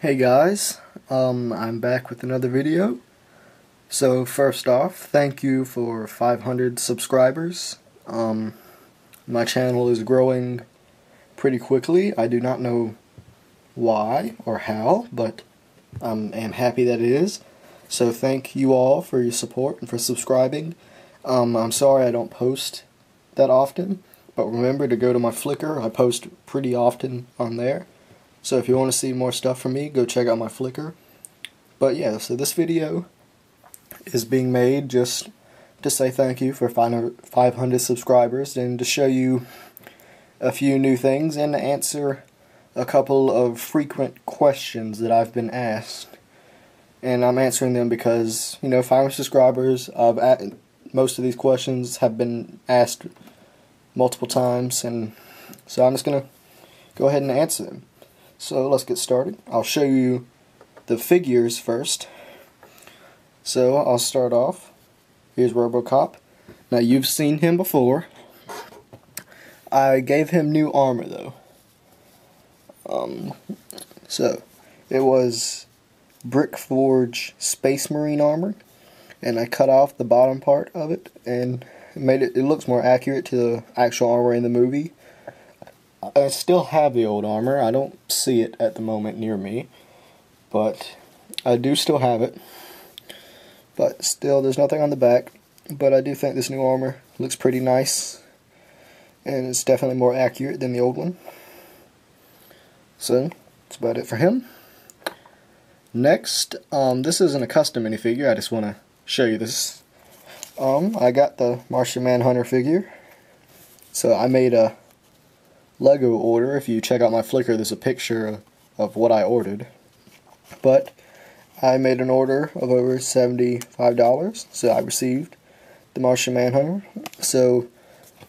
Hey guys, I'm back with another video. So first off, thank you for 500 subscribers. My channel is growing pretty quickly. I do not know why or how, but I am happy that it is. So thank you all for your support and for subscribing. I'm sorry I don't post that often, but remember to go to my Flickr. I post pretty often on there. So if you want to see more stuff from me, go check out my Flickr. But yeah, so this video is being made just to say thank you for 500 subscribers and to show you a few new things and to answer a couple of frequent questions that I've been asked. And I'm answering them because, 500 subscribers, most of these questions have been asked multiple times, and so I'm just going to go ahead and answer them. So let's get started. I'll show you the figures first. So I'll start off. Here's Robocop. Now you've seen him before. I gave him new armor though. So it was Brick Forge Space Marine armor, and I cut off the bottom part of it and made it looks more accurate to the actual armor in the movie. I still have the old armor. I don't see it at the moment near me, but I do still have it. But still, there's nothing on the back. But I do think this new armor looks pretty nice, and it's definitely more accurate than the old one. So that's about it for him. Next, this isn't a custom minifigure. I just want to show you this. I got the Martian Manhunter figure. So I made a Lego order. If you check out my Flickr, there's a picture of what I ordered. But I made an order of over $75, so I received the Martian Manhunter. So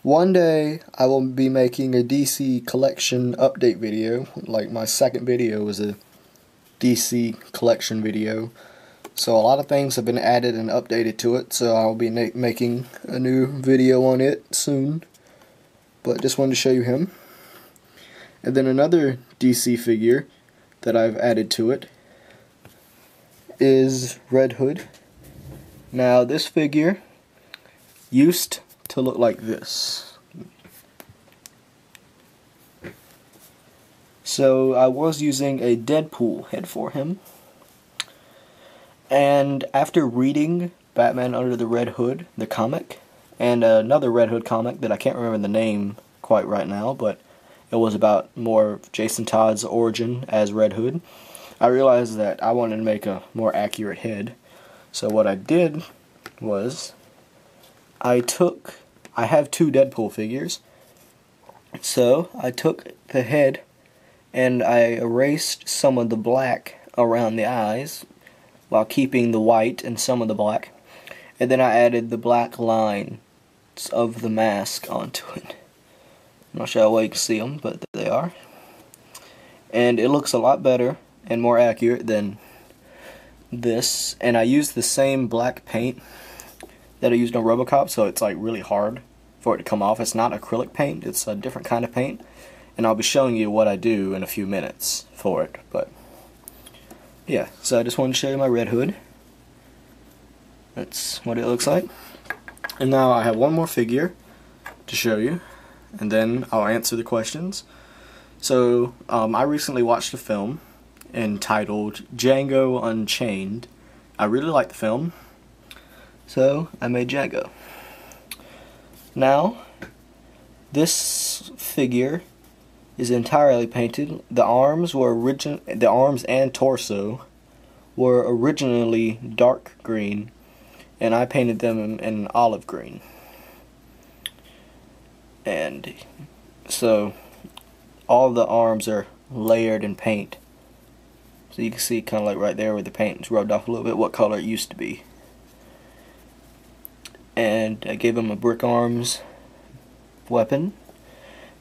one day I will be making a DC collection update video. Like my second video was a DC collection video. So a lot of things have been added and updated to it, so I'll be making a new video on it soon. But just wanted to show you him. And then another DC figure that I've added to it is Red Hood. Now this figure used to look like this. So I was using a Deadpool head for him. And after reading Batman Under the Red Hood, the comic, and another Red Hood comic that I can't remember the name quite right now, but it was about more of Jason Todd's origin as Red Hood, I realized that I wanted to make a more accurate head. So what I did was, I have two Deadpool figures, so I took the head and I erased some of the black around the eyes while keeping the white and some of the black, and then I added the black lines of the mask onto it. I'm not sure how well you can see them, but they are. And it looks a lot better and more accurate than this. And I used the same black paint that I used on Robocop, so it's like really hard for it to come off. It's not acrylic paint, it's a different kind of paint. And I'll be showing you what I do in a few minutes for it. But yeah, so I just wanted to show you my Red Hood. That's what it looks like. And now I have one more figure to show you, and then I'll answer the questions. So, I recently watched a film entitled Django Unchained. I really like the film, so I made Django. Now, this figure is entirely painted. The arms and torso were originally dark green, and I painted them in olive green. And so all the arms are layered in paint, so you can see kind of like right there where the paint is rubbed off a little bit what color it used to be. And I gave him a brick arms weapon.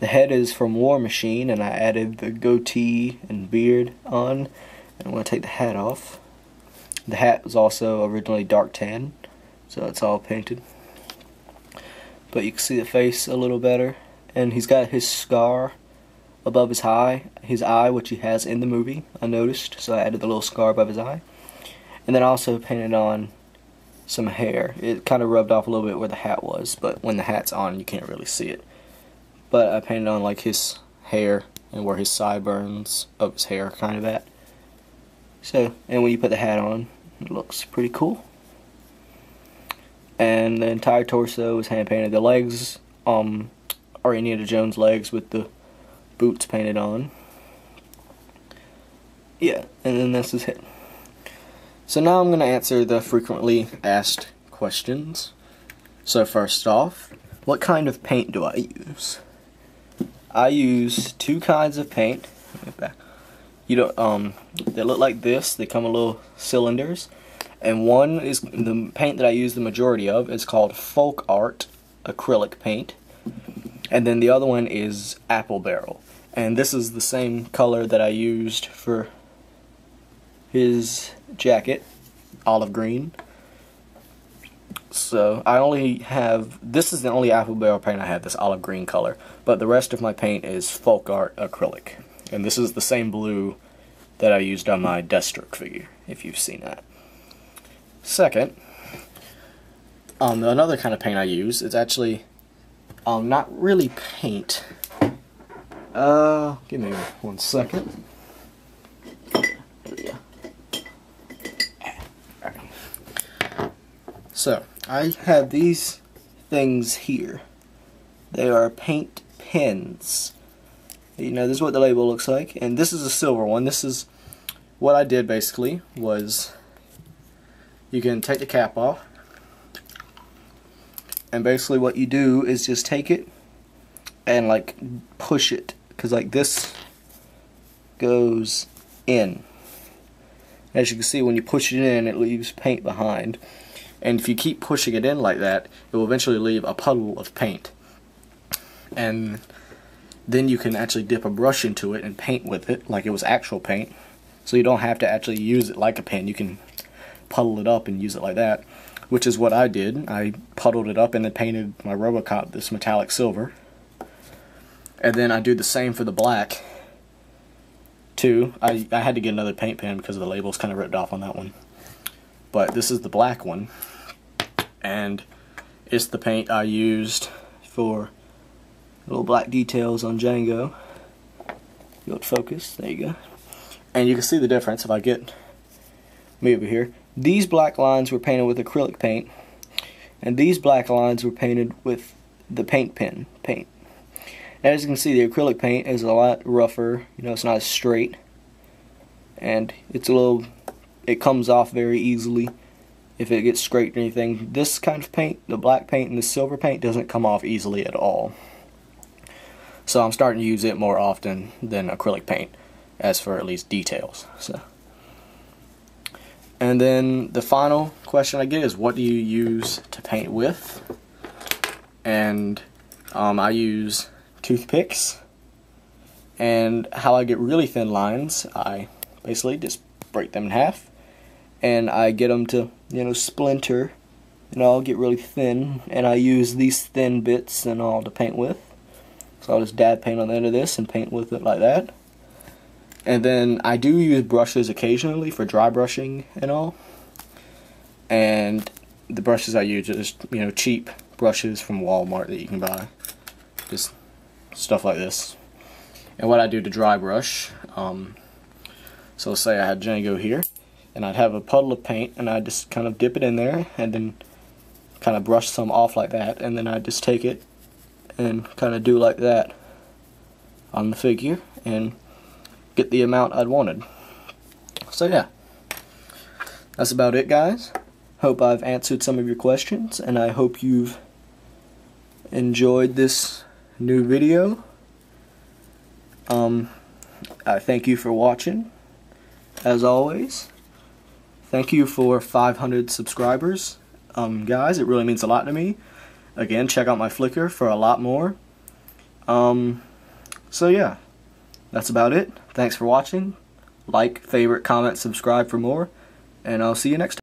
The head is from War Machine, and I added the goatee and beard on. And I'm going to take the hat off. The hat was also originally dark tan, so it's all painted. But you can see the face a little better, and he's got his scar above his eye, which he has in the movie, I noticed, so I added the little scar above his eye. And then I also painted on some hair. It kind of rubbed off a little bit where the hat was, but when the hat's on, you can't really see it. But I painted on like his hair and where his sideburns of his hair are kind of at. So, and when you put the hat on, it looks pretty cool. And the entire torso was hand painted. The legs are Indiana Jones legs with the boots painted on. Yeah, and then this is it. So now I'm going to answer the frequently asked questions. So first off, what kind of paint do I use? I use two kinds of paint. They look like this. They come in little cylinders. And one is the paint that I use the majority of is called Folk Art acrylic paint. And then the other one is Apple Barrel. And this is the same color that I used for his jacket, olive green. So I only have, this is the only Apple Barrel paint I have, this olive green color. But the rest of my paint is Folk Art acrylic. And this is the same blue that I used on my Deathstroke figure, if you've seen that. Second, another kind of paint I use is actually not really paint. Give me 1 second. So, I have these things here. They are paint pens. You know, this is what the label looks like, and this is a silver one. This is what I did basically was you can take the cap off, and basically what you do is just take it and like push it, because like this goes in. As you can see, when you push it in, it leaves paint behind. And if you keep pushing it in like that, it will eventually leave a puddle of paint. And then you can actually dip a brush into it and paint with it like it was actual paint. So you don't have to actually use it like a pen. You can puddle it up and use it like that, which is what I did. I puddled it up and then painted my Robocop this metallic silver. And then I do the same for the black too. I had to get another paint pen because the label's kind of ripped off on that one. But this is the black one, and it's the paint I used for little black details on Django. You got focus, there you go. And you can see the difference if I get me over here. These black lines were painted with acrylic paint, and these black lines were painted with the paint pen paint. As you can see, the acrylic paint is a lot rougher. You know, it's not as straight, and it's a little. It comes off very easily if it gets scraped or anything. This kind of paint, the black paint and the silver paint, doesn't come off easily at all. So I'm starting to use it more often than acrylic paint, as for at least details. So, and then the final question I get is, what do you use to paint with? And I use toothpicks. And how I get really thin lines, I basically just break them in half. And I get them to, you know, splinter, and I'll get really thin, and I use these thin bits and all to paint with. So I'll just dab paint on the end of this and paint with it like that. And then I do use brushes occasionally for dry brushing and all. And the brushes I use are just, you know, cheap brushes from Walmart that you can buy. Just stuff like this. And what I do to dry brush, so let's say I had Django here, and I'd have a puddle of paint, and I'd just kind of dip it in there, and then kind of brush some off like that, and then I'd just take it and kind of do like that on the figure, and get the amount I'd wanted. So yeah, that's about it, guys. Hope I've answered some of your questions, and I hope you've enjoyed this new video. I thank you for watching, as always. Thank you for 500 subscribers. Guys, it really means a lot to me. Again, check out my Flickr for a lot more. So yeah, that's about it. Thanks for watching. Like, favorite, comment, subscribe for more, and I'll see you next time.